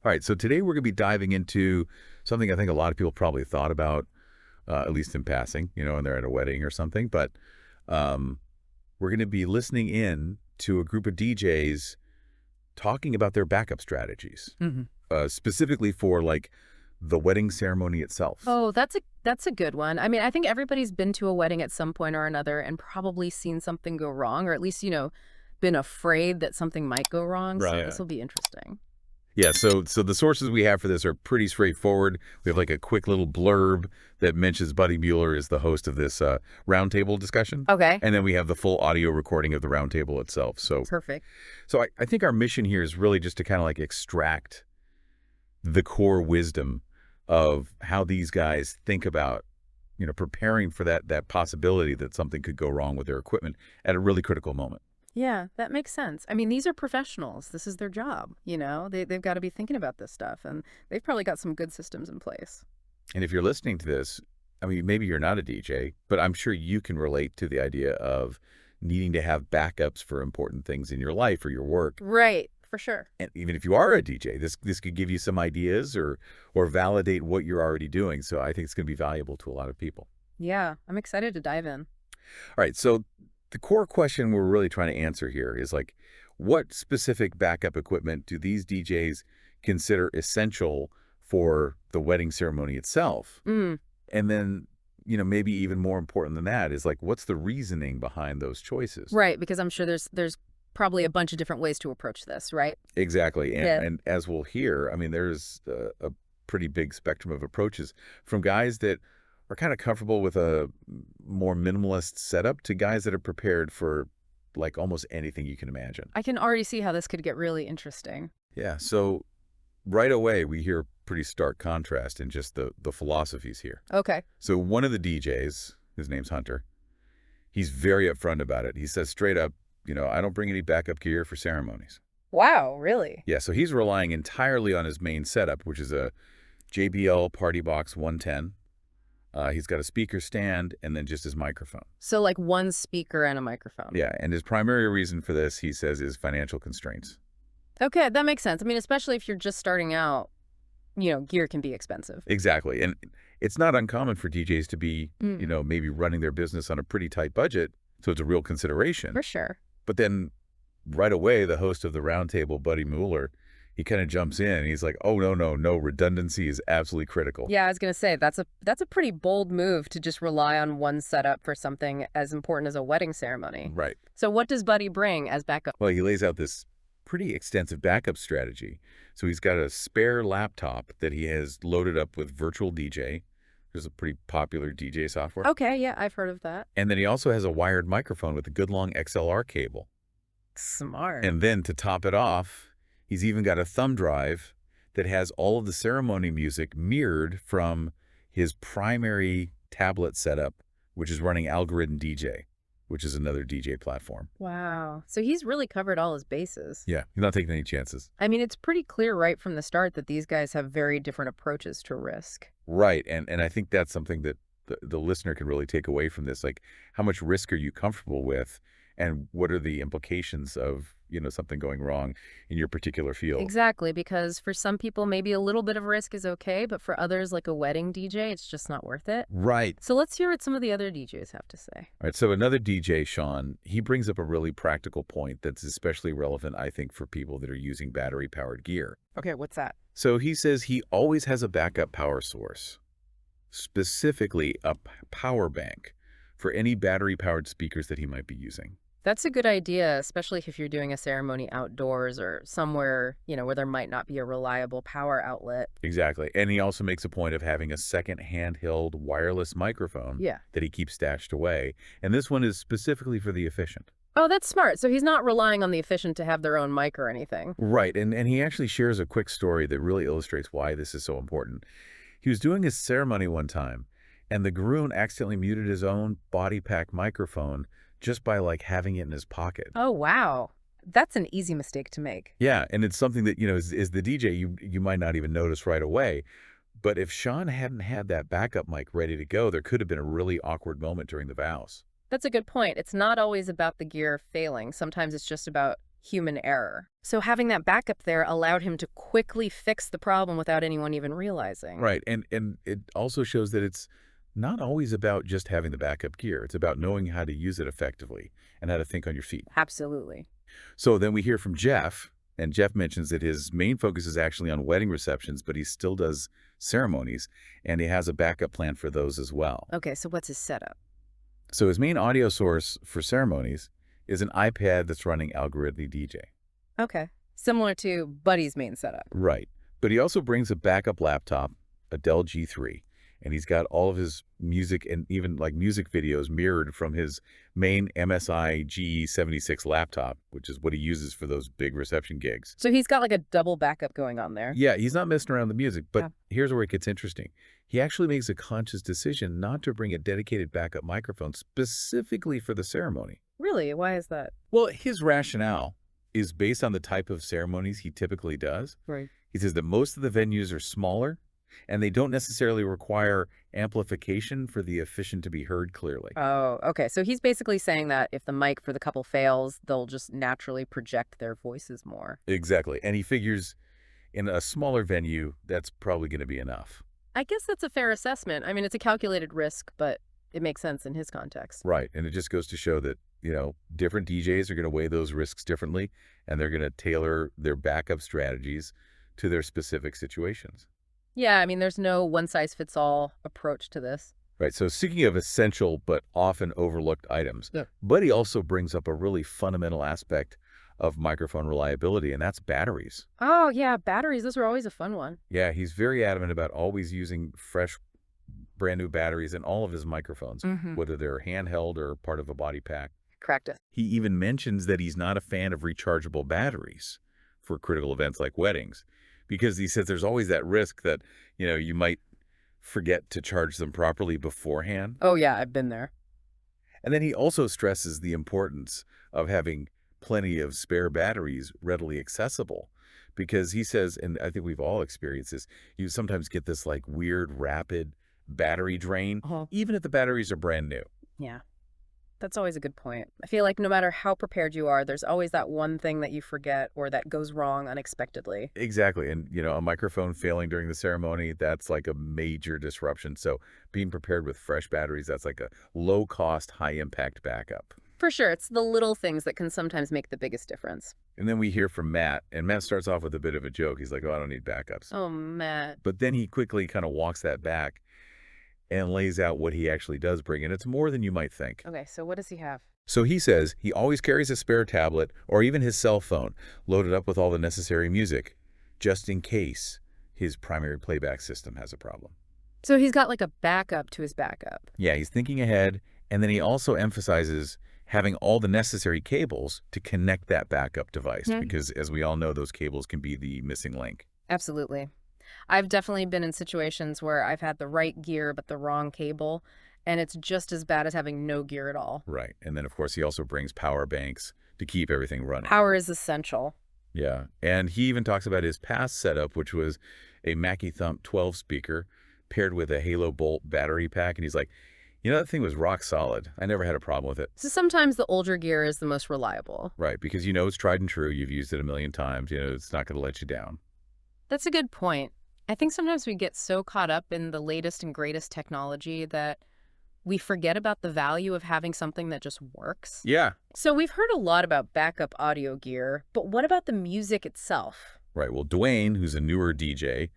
All right, so today we're going to be diving into something I think a lot of people probably thought about, at least in passing, when they're at a wedding or something. But um, we're going to be listening in to a group of DJs talking about their backup strategies, Hmm. specifically for like the wedding ceremony itself. Oh, that's a good one. I mean, I think everybody's been to a wedding at some point or another and probably seen something go wrong, or at least, been afraid that something might go wrong. So Right. this will be interesting. Yeah, so the sources we have for this are pretty straightforward. We have like a quick little blurb that mentions Buddy Mueller is the host of this roundtable discussion. Okay. And then we have the full audio recording of the roundtable itself. Perfect. So I think our mission here is really just to kind of like extract the core wisdom of how these guys think about, preparing for that possibility that something could go wrong with their equipment at a really critical moment. Yeah, that makes sense. I mean, these are professionals. This is their job, they've got to be thinking about this stuff, and they've probably got some good systems in place. And if you're listening to this, I mean, maybe you're not a DJ, but I'm sure you can relate to the idea of needing to have backups for important things in your life or your work. Right, for sure. And even if you are a DJ, this could give you some ideas or validate what you're already doing. So I think it's going to be valuable to a lot of people. Yeah, I'm excited to dive in. All right, so the core question we're really trying to answer here is like, what specific backup equipment do these DJs consider essential for the wedding ceremony itself? Mm, And then, maybe even more important than that is like, what's the reasoning behind those choices? right, because I'm sure there's probably a bunch of different ways to approach this, right? Exactly. And, Yeah. and as we'll hear, I mean, there's a pretty big spectrum of approaches from guys that are kind of comfortable with a more minimalist setup to guys that are prepared for like almost anything you can imagine. I can already see how this could get really interesting. Yeah. So right away, we hear pretty stark contrast in just the philosophies here. Okay. So one of the DJs, his name's Hunter, he's very upfront about it. He says straight up, I don't bring any backup gear for ceremonies. Wow, really? Yeah, so he's relying entirely on his main setup, which is a JBL Party Box 110. He's got a speaker stand and then just his microphone. So like one speaker and a microphone. Yeah, and his primary reason for this, he says, is financial constraints. Okay, that makes sense. I mean, especially if you're just starting out, gear can be expensive. Exactly. And it's not uncommon for DJs to be, Mm, maybe running their business on a pretty tight budget, so it's a real consideration. for sure. But then right away, the host of the roundtable, Buddy Mueller, he kind of jumps in and he's like, oh, no, redundancy is absolutely critical. Yeah, I was gonna say that's a pretty bold move to just rely on one setup for something as important as a wedding ceremony. Right. So what does Buddy bring as backup? Well, he lays out this pretty extensive backup strategy. So he's got a spare laptop that he has loaded up with Virtual DJ. There's a pretty popular DJ software. Okay, yeah, I've heard of that. And then he also has a wired microphone with a good long XLR cable. Smart. And then to top it off, he's even got a thumb drive that has all of the ceremony music mirrored from his primary tablet setup, which is running Algorithm DJ, which is another DJ platform. Wow. So he's really covered all his bases. Yeah, he's not taking any chances. I mean, it's pretty clear right from the start that these guys have very different approaches to risk. Right. And I think that's something that the listener can really take away from this. Like, how much risk are you comfortable with? And what are the implications of, something going wrong in your particular field? Exactly, because for some people, maybe a little bit of risk is okay, but for others, like a wedding DJ, it's just not worth it. Right. So let's hear what some of the other DJs have to say. All right. So another DJ, Sean, he brings up a really practical point that's especially relevant, I think, for people that are using battery-powered gear. Okay, what's that? So he says he always has a backup power source, specifically a power bank for any battery-powered speakers that he might be using. That's a good idea, especially if you're doing a ceremony outdoors or somewhere, where there might not be a reliable power outlet. Exactly. And he also makes a point of having a second handheld wireless microphone Yeah. that he keeps stashed away. And this one is specifically for the efficient. Oh, that's smart. So he's not relying on the efficient to have their own mic or anything. Right. And he actually shares a quick story that really illustrates why this is so important. He was doing his ceremony one time, and the groom accidentally muted his own body pack microphone just by like having it in his pocket. Oh, wow. That's an easy mistake to make. Yeah, and it's something that, is the DJ, you might not even notice right away. But if Sean hadn't had that backup mic ready to go, there could have been a really awkward moment during the vows. That's a good point. It's not always about the gear failing. Sometimes it's just about human error. So having that backup there allowed him to quickly fix the problem without anyone even realizing. Right. And it also shows that it's not always about just having the backup gear. It's about knowing how to use it effectively and how to think on your feet. Absolutely. So then we hear from Jeff, and Jeff mentions that his main focus is actually on wedding receptions, but he still does ceremonies, and he has a backup plan for those as well. Okay, so what's his setup? So his main audio source for ceremonies is an iPad that's running algorithmic DJ. Okay. Similar to Buddy's main setup. Right. But he also brings a backup laptop, a Dell G3, and he's got all of his music and even like music videos mirrored from his main MSI G76 laptop, which is what he uses for those big reception gigs. So he's got like a double backup going on there. Yeah, he's not messing around with the music, but Yeah. here's where it gets interesting. He actually makes a conscious decision not to bring a dedicated backup microphone specifically for the ceremony. Really? Why is that? Well, his rationale is based on the type of ceremonies he typically does. Right. He says that most of the venues are smaller, and they don't necessarily require amplification for the efficient to be heard clearly. Oh, okay. So he's basically saying that if the mic for the couple fails, they'll just naturally project their voices more. Exactly. And he figures in a smaller venue, that's probably going to be enough. I guess that's a fair assessment. I mean, it's a calculated risk, but it makes sense in his context. Right. And it just goes to show that, different DJs are going to weigh those risks differently, and they're going to tailor their backup strategies to their specific situations. Yeah, I mean, there's no one-size-fits-all approach to this. Right. So speaking of essential but often overlooked items, Yeah. Buddy also brings up a really fundamental aspect of microphone reliability, and that's batteries. Oh, yeah, batteries. Those are always a fun one. Yeah, he's very adamant about always using fresh, brand new batteries in all of his microphones, Mm-hmm. whether they're handheld or part of a body pack. Correct. He even mentions that he's not a fan of rechargeable batteries for critical events like weddings, because he says there's always that risk that, you might forget to charge them properly beforehand. Oh, yeah, I've been there. And then he also stresses the importance of having plenty of spare batteries readily accessible, because he says, and I think we've all experienced this, you sometimes get this like weird rapid battery drain, Uh-huh. even if the batteries are brand new. Yeah, that's always a good point. I feel like no matter how prepared you are, there's always that one thing that you forget or that goes wrong unexpectedly. Exactly. And, a microphone failing during the ceremony, that's like a major disruption. So being prepared with fresh batteries, that's like a low cost, high impact backup. For sure, it's the little things that can sometimes make the biggest difference. And then we hear from Matt, and Matt starts off with a bit of a joke. He's like, oh, I don't need backups. Oh, Matt. But then he quickly kind of walks that back and lays out what he actually does bring. And it's more than you might think. Okay, so what does he have? So he says he always carries a spare tablet or even his cell phone loaded up with all the necessary music, just in case his primary playback system has a problem. So he's got like a backup to his backup. Yeah, he's thinking ahead, and then he also emphasizes having all the necessary cables to connect that backup device, because as we all know, those cables can be the missing link. Absolutely. I've definitely been in situations where I've had the right gear but the wrong cable, and it's just as bad as having no gear at all. Right. And then, of course, he also brings power banks to keep everything running. Power is essential. Yeah. And he even talks about his past setup, which was a Mackie Thump 12 speaker paired with a Halo Bolt battery pack. And he's like, that thing was rock solid. I never had a problem with it. So sometimes the older gear is the most reliable. Right. Because it's tried and true. You've used it a million times. It's not going to let you down. That's a good point. I think sometimes we get so caught up in the latest and greatest technology that we forget about the value of having something that just works. Yeah. So we've heard a lot about backup audio gear, but what about the music itself? Right. Well, Dwayne, who's a newer DJ,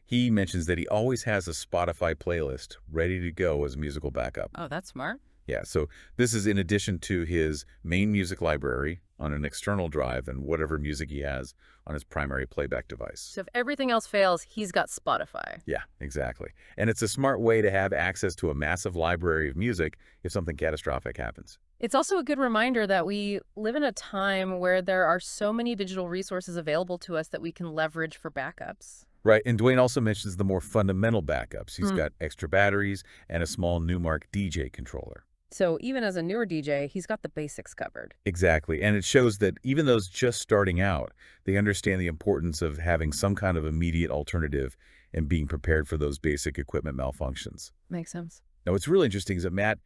he mentions that he always has a Spotify playlist ready to go as a musical backup. Oh, that's smart. Yeah, so this is in addition to his main music library on an external drive and whatever music he has on his primary playback device. So if everything else fails, he's got Spotify. Yeah, exactly. And it's a smart way to have access to a massive library of music if something catastrophic happens. It's also a good reminder that we live in a time where there are so many digital resources available to us that we can leverage for backups. Right, and Dwayne also mentions the more fundamental backups. He's got extra batteries and a small Newmark DJ controller. So even as a newer DJ, he's got the basics covered. Exactly, and it shows that even those just starting out, they understand the importance of having some kind of immediate alternative and being prepared for those basic equipment malfunctions. Makes sense. Now, what's really interesting is that Matt,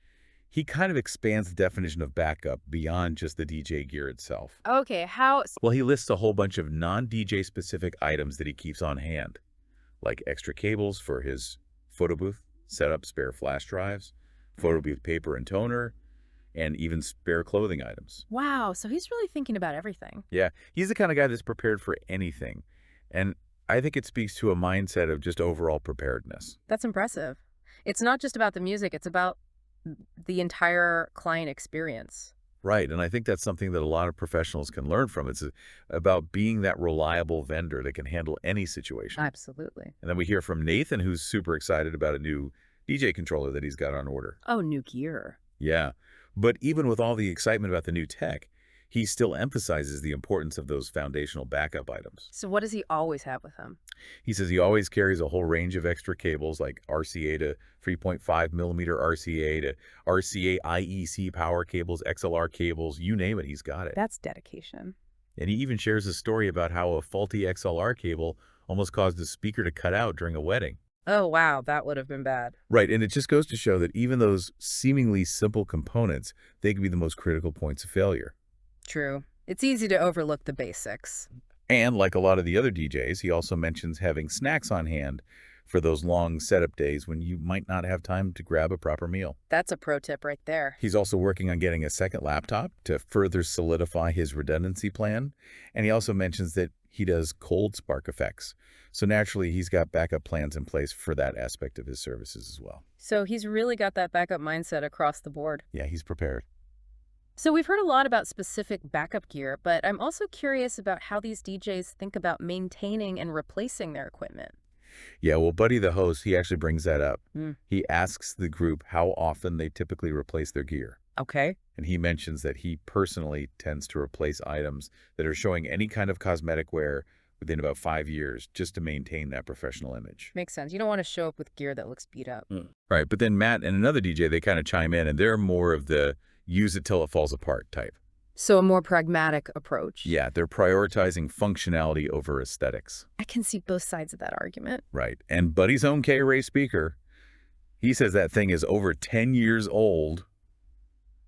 He kind of expands the definition of backup beyond just the DJ gear itself. Okay, how? Well, he lists a whole bunch of non-DJ specific items that he keeps on hand, like extra cables for his photo booth, set up spare flash drives, photo booth paper and toner, and even spare clothing items. Wow, so he's really thinking about everything. Yeah, he's the kind of guy that's prepared for anything. And I think it speaks to a mindset of just overall preparedness. That's impressive. It's not just about the music, it's about the entire client experience. Right, and I think that's something that a lot of professionals can learn from. It's about being that reliable vendor that can handle any situation. Absolutely. And then we hear from Nathan, who's super excited about a new DJ controller that he's got on order. Oh, new gear. Yeah, but even with all the excitement about the new tech, he still emphasizes the importance of those foundational backup items. So what does he always have with him? He says he always carries a whole range of extra cables like RCA to 3.5 millimeter RCA to RCA IEC power cables, XLR cables, you name it, he's got it. That's dedication. And he even shares a story about how a faulty XLR cable almost caused his speaker to cut out during a wedding. Oh, wow, that would have been bad. Right, and it just goes to show that even those seemingly simple components, they can be the most critical points of failure. True. It's easy to overlook the basics. And like a lot of the other DJs, he also mentions having snacks on hand for those long setup days when you might not have time to grab a proper meal. That's a pro tip right there. He's also working on getting a second laptop to further solidify his redundancy plan. And he also mentions that he does cold spark effects. So naturally, he's got backup plans in place for that aspect of his services as well. So he's really got that backup mindset across the board. Yeah, he's prepared. So we've heard a lot about specific backup gear, but I'm also curious about how these DJs think about maintaining and replacing their equipment. Yeah, well, Buddy the host, he actually brings that up. Mm. He asks the group how often they typically replace their gear. Okay. And he mentions that he personally tends to replace items that are showing any kind of cosmetic wear within about 5 years just to maintain that professional image. Makes sense. You don't want to show up with gear that looks beat up. Right, but then Matt and another DJ, they kind of chime in, and they're more of the use it till it falls apart type. So a more pragmatic approach. Yeah, they're prioritizing functionality over aesthetics. I can see both sides of that argument. Right, and Buddy's own K-Ray speaker, he says that thing is over 10 years old,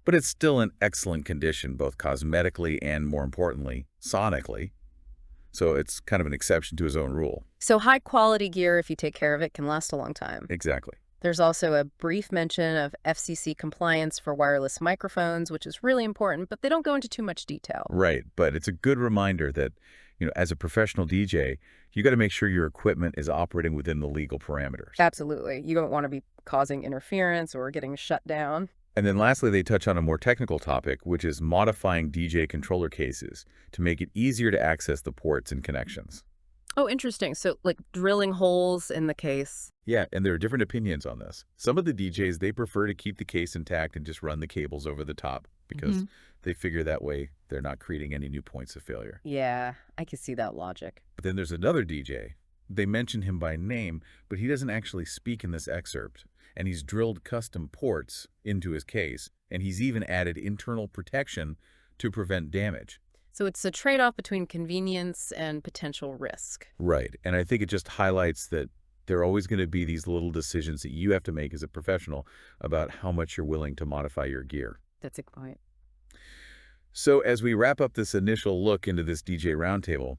but it's still in excellent condition, both cosmetically and, more importantly, sonically. So it's kind of an exception to his own rule. So high quality gear, if you take care of it, can last a long time. Exactly. There's also a brief mention of FCC compliance for wireless microphones, which is really important, but they don't go into too much detail. Right, but it's a good reminder that, as a professional DJ, you got to make sure your equipment is operating within the legal parameters. Absolutely. You don't want to be causing interference or getting shut down. And then lastly, they touch on a more technical topic, which is modifying DJ controller cases to make it easier to access the ports and connections. Oh, interesting. So like drilling holes in the case. Yeah, and there are different opinions on this. Some of the DJs, they prefer to keep the case intact and just run the cables over the top because they figure that way they're not creating any new points of failure. Yeah, I can see that logic. But then there's another DJ. They mention him by name, but he doesn't actually speak in this excerpt. And he's drilled custom ports into his case, and he's even added internal protection to prevent damage. So it's a trade-off between convenience and potential risk. Right, and I think it just highlights that there are always going to be these little decisions that you have to make as a professional about how much you're willing to modify your gear. That's a good point. So as we wrap up this initial look into this DJ Roundtable,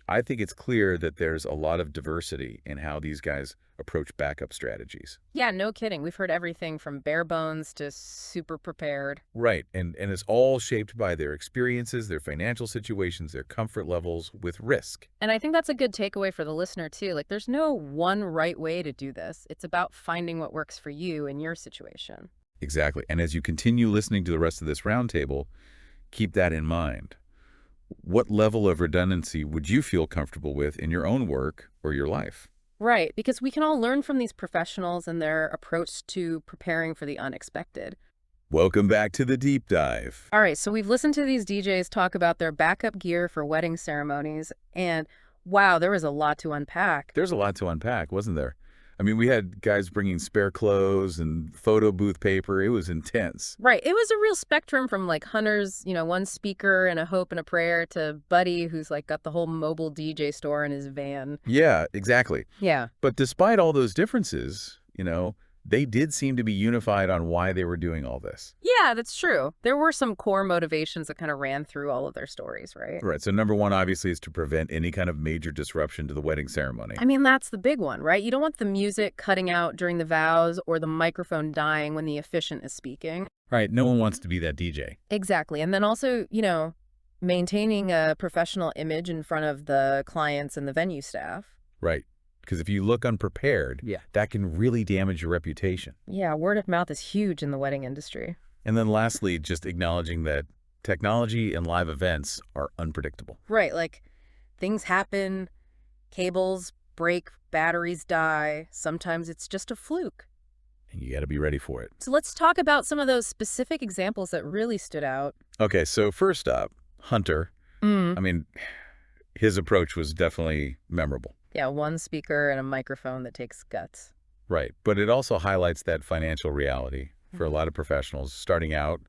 I think it's clear that there's a lot of diversity in how these guys approach backup strategies. Yeah, no kidding. We've heard everything from bare bones to super prepared. Right, and it's all shaped by their experiences, their financial situations, their comfort levels with risk. And I think that's a good takeaway for the listener, too. Like, there's no one right way to do this. It's about finding what works for you in your situation. Exactly, and as you continue listening to the rest of this roundtable, keep that in mind. What level of redundancy would you feel comfortable with in your own work or your life? Right, because we can all learn from these professionals and their approach to preparing for the unexpected. Welcome back to the deep dive. All right, so we've listened to these DJs talk about their backup gear for wedding ceremonies, and wow, there was a lot to unpack. There's a lot to unpack, wasn't there? I mean, we had guys bringing spare clothes and photo booth paper. It was intense. Right. It was a real spectrum from like Hunter's, one speaker and a hope and a prayer to Buddy, who's like got the whole mobile DJ store in his van. Yeah, exactly. Yeah. But despite all those differences, they did seem to be unified on why they were doing all this. Yeah, that's true. There were some core motivations that kind of ran through all of their stories, right? Right. So number one, obviously, is to prevent any kind of major disruption to the wedding ceremony. I mean, that's the big one, right? You don't want the music cutting out during the vows or the microphone dying when the officiant is speaking. Right. No one wants to be that DJ. Exactly. And then also, maintaining a professional image in front of the clients and the venue staff. Right. Because if you look unprepared, Yeah. that can really damage your reputation. Yeah, word of mouth is huge in the wedding industry. And then lastly, just acknowledging that technology and live events are unpredictable. Right, like things happen, cables break, batteries die. Sometimes it's just a fluke. And you got to be ready for it. So let's talk about some of those specific examples that really stood out. Okay, so first up, Hunter. Mm. I mean, his approach was definitely memorable. Yeah, one speaker and a microphone that takes guts. Right. But it also highlights that financial reality for a lot of professionals starting out.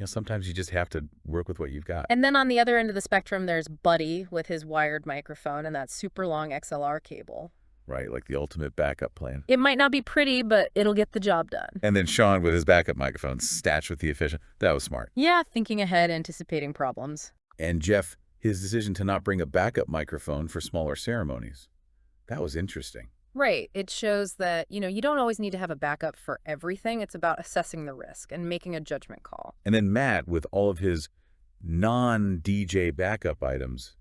Sometimes you just have to work with what you've got. And then on the other end of the spectrum, there's Buddy with his wired microphone and that super long XLR cable. Right, like the ultimate backup plan. It might not be pretty, but it'll get the job done. And then Sean with his backup microphone, statched with the efficient. That was smart. Yeah, thinking ahead, anticipating problems. And Jeff, his decision to not bring a backup microphone for smaller ceremonies. That was interesting. Right. It shows that, you don't always need to have a backup for everything. It's about assessing the risk and making a judgment call. And then Matt with all of his non-DJ backup items.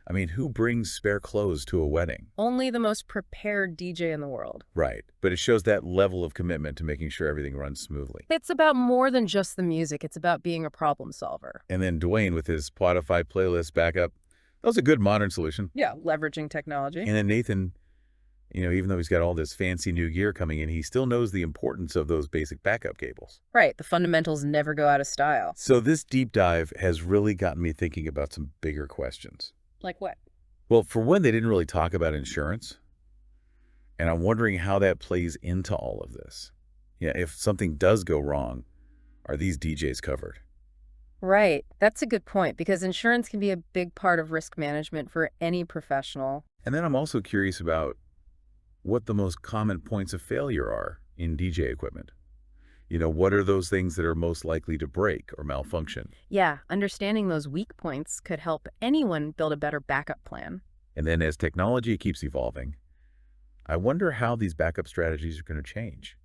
I mean, who brings spare clothes to a wedding? Only the most prepared DJ in the world. Right. But it shows that level of commitment to making sure everything runs smoothly. It's about more than just the music. It's about being a problem solver. And then Dwayne with his Spotify playlist backup. That was a good modern solution. Yeah, leveraging technology. And then Nathan, even though he's got all this fancy new gear coming in, he still knows the importance of those basic backup cables. Right. The fundamentals never go out of style. So this deep dive has really gotten me thinking about some bigger questions. Like what? Well, for one, they didn't really talk about insurance. And I'm wondering how that plays into all of this. Yeah, if something does go wrong, are these DJs covered? Right. That's a good point because insurance can be a big part of risk management for any professional. And then I'm also curious about what the most common points of failure are in DJ equipment. What are those things that are most likely to break or malfunction? Yeah, understanding those weak points could help anyone build a better backup plan. And then as technology keeps evolving, I wonder how these backup strategies are going to change.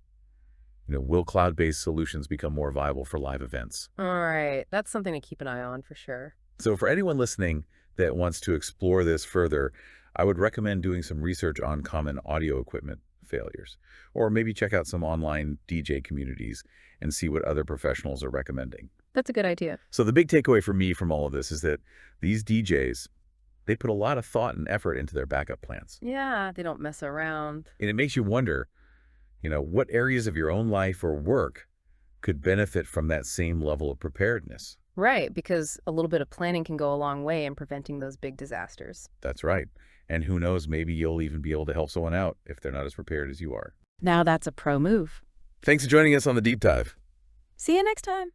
Will cloud-based solutions become more viable for live events? All right. That's something to keep an eye on for sure. So for anyone listening that wants to explore this further, I would recommend doing some research on common audio equipment failures, or maybe check out some online DJ communities and see what other professionals are recommending. That's a good idea. So the big takeaway for me from all of this is that these DJs, they put a lot of thought and effort into their backup plans. Yeah, they don't mess around. And it makes you wonder, what areas of your own life or work could benefit from that same level of preparedness? Right, because a little bit of planning can go a long way in preventing those big disasters. That's right. And who knows, maybe you'll even be able to help someone out if they're not as prepared as you are. Now that's a pro move. Thanks for joining us on The Deep Dive. See you next time.